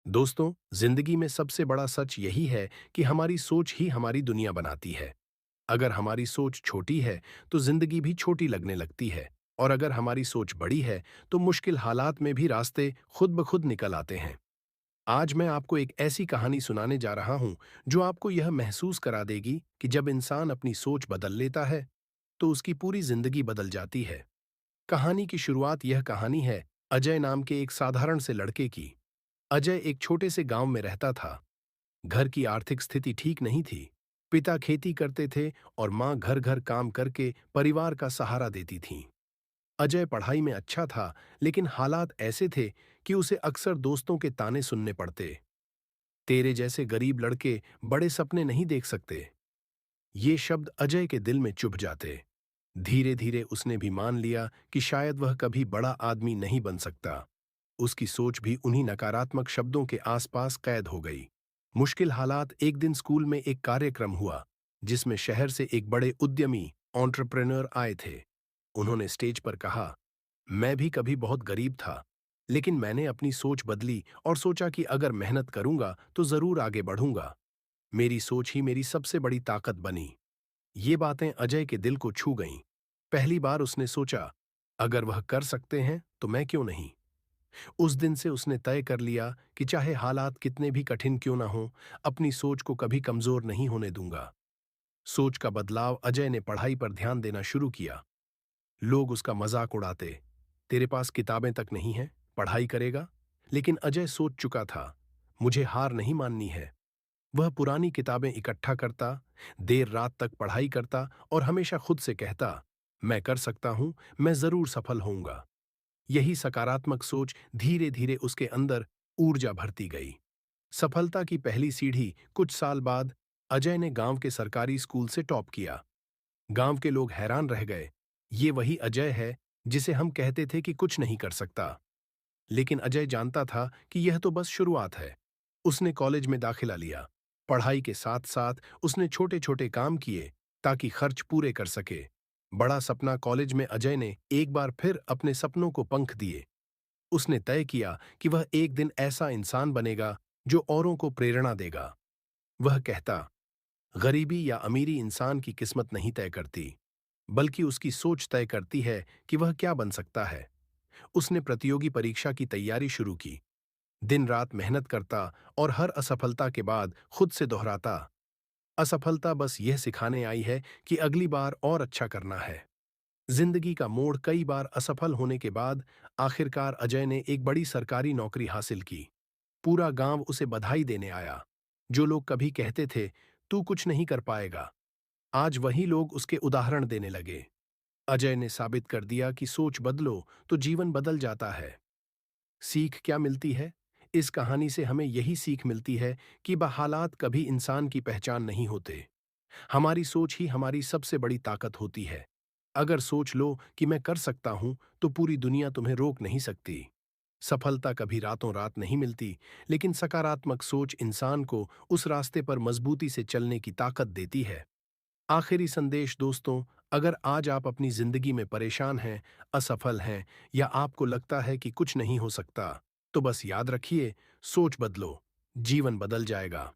दोस्तों, जिंदगी में सबसे बड़ा सच यही है कि हमारी सोच ही हमारी दुनिया बनाती है। अगर हमारी सोच छोटी है, तो जिंदगी भी छोटी लगने लगती है। और अगर हमारी सोच बड़ी है, तो मुश्किल हालात में भी रास्ते खुद ब खुद निकल आते हैं। आज मैं आपको एक ऐसी कहानी सुनाने जा रहा हूं, जो आपको यह महसूस करा देगी कि जब इंसान अपनी सोच बदल लेता है, तो उसकी पूरी जिंदगी बदल जाती है। कहानी की शुरुआत यह कहानी है अजय नाम के एक साधारण से लड़के की। अजय एक छोटे से गांव में रहता था। घर की आर्थिक स्थिति ठीक नहीं थी। पिता खेती करते थे और मां घर घर काम करके परिवार का सहारा देती थीं। अजय पढ़ाई में अच्छा था, लेकिन हालात ऐसे थे कि उसे अक्सर दोस्तों के ताने सुनने पड़ते। तेरे जैसे गरीब लड़के बड़े सपने नहीं देख सकते। ये शब्द अजय के दिल में चुभ जाते। धीरे धीरे उसने भी मान लिया कि शायद वह कभी बड़ा आदमी नहीं बन सकता। उसकी सोच भी उन्हीं नकारात्मक शब्दों के आसपास कैद हो गई। मुश्किल हालात एक दिन स्कूल में एक कार्यक्रम हुआ, जिसमें शहर से एक बड़े उद्यमी एंटरप्रेन्योर आए थे। उन्होंने स्टेज पर कहा, मैं भी कभी बहुत गरीब था, लेकिन मैंने अपनी सोच बदली और सोचा कि अगर मेहनत करूंगा तो जरूर आगे बढ़ूंगा। मेरी सोच ही मेरी सबसे बड़ी ताकत बनी। ये बातें अजय के दिल को छू गईं। पहली बार उसने सोचा, अगर वह कर सकते हैं तो मैं क्यों नहीं। उस दिन से उसने तय कर लिया कि चाहे हालात कितने भी कठिन क्यों ना हों, अपनी सोच को कभी कमजोर नहीं होने दूंगा। सोच का बदलाव अजय ने पढ़ाई पर ध्यान देना शुरू किया। लोग उसका मजाक उड़ाते, तेरे पास किताबें तक नहीं हैं, पढ़ाई करेगा। लेकिन अजय सोच चुका था, मुझे हार नहीं माननी है। वह पुरानी किताबें इकट्ठा करता, देर रात तक पढ़ाई करता और हमेशा खुद से कहता, मैं कर सकता हूं, मैं जरूर सफल होऊंगा। यही सकारात्मक सोच धीरे धीरे उसके अंदर ऊर्जा भरती गई। सफलता की पहली सीढ़ी कुछ साल बाद अजय ने गांव के सरकारी स्कूल से टॉप किया। गांव के लोग हैरान रह गए, ये वही अजय है जिसे हम कहते थे कि कुछ नहीं कर सकता। लेकिन अजय जानता था कि यह तो बस शुरुआत है। उसने कॉलेज में दाखिला लिया। पढ़ाई के साथ साथ उसने छोटे छोटे काम किए, ताकि खर्च पूरे कर सके। बड़ा सपना कॉलेज में अजय ने एक बार फिर अपने सपनों को पंख दिए। उसने तय किया कि वह एक दिन ऐसा इंसान बनेगा जो औरों को प्रेरणा देगा। वह कहता, गरीबी या अमीरी इंसान की किस्मत नहीं तय करती, बल्कि उसकी सोच तय करती है कि वह क्या बन सकता है। उसने प्रतियोगी परीक्षा की तैयारी शुरू की। दिन रात मेहनत करता और हर असफलता के बाद खुद से दोहराता, असफलता बस यह सिखाने आई है कि अगली बार और अच्छा करना है। जिंदगी का मोड़ कई बार असफल होने के बाद आखिरकार अजय ने एक बड़ी सरकारी नौकरी हासिल की। पूरा गांव उसे बधाई देने आया। जो लोग कभी कहते थे, तू कुछ नहीं कर पाएगा, आज वही लोग उसके उदाहरण देने लगे। अजय ने साबित कर दिया कि सोच बदलो तो जीवन बदल जाता है। सीख क्या मिलती है? इस कहानी से हमें यही सीख मिलती है कि हालात कभी इंसान की पहचान नहीं होते। हमारी सोच ही हमारी सबसे बड़ी ताकत होती है। अगर सोच लो कि मैं कर सकता हूं, तो पूरी दुनिया तुम्हें रोक नहीं सकती। सफलता कभी रातों रात नहीं मिलती, लेकिन सकारात्मक सोच इंसान को उस रास्ते पर मजबूती से चलने की ताकत देती है। आखिरी संदेश दोस्तों, अगर आज आप अपनी जिंदगी में परेशान हैं, असफल हैं या आपको लगता है कि कुछ नहीं हो सकता, तो बस याद रखिए, सोच बदलो, जीवन बदल जाएगा।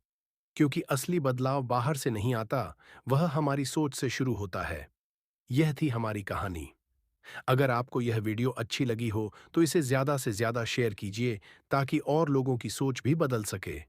क्योंकि असली बदलाव बाहर से नहीं आता, वह हमारी सोच से शुरू होता है। यह थी हमारी कहानी। अगर आपको यह वीडियो अच्छी लगी हो, तो इसे ज्यादा से ज्यादा शेयर कीजिए, ताकि और लोगों की सोच भी बदल सके।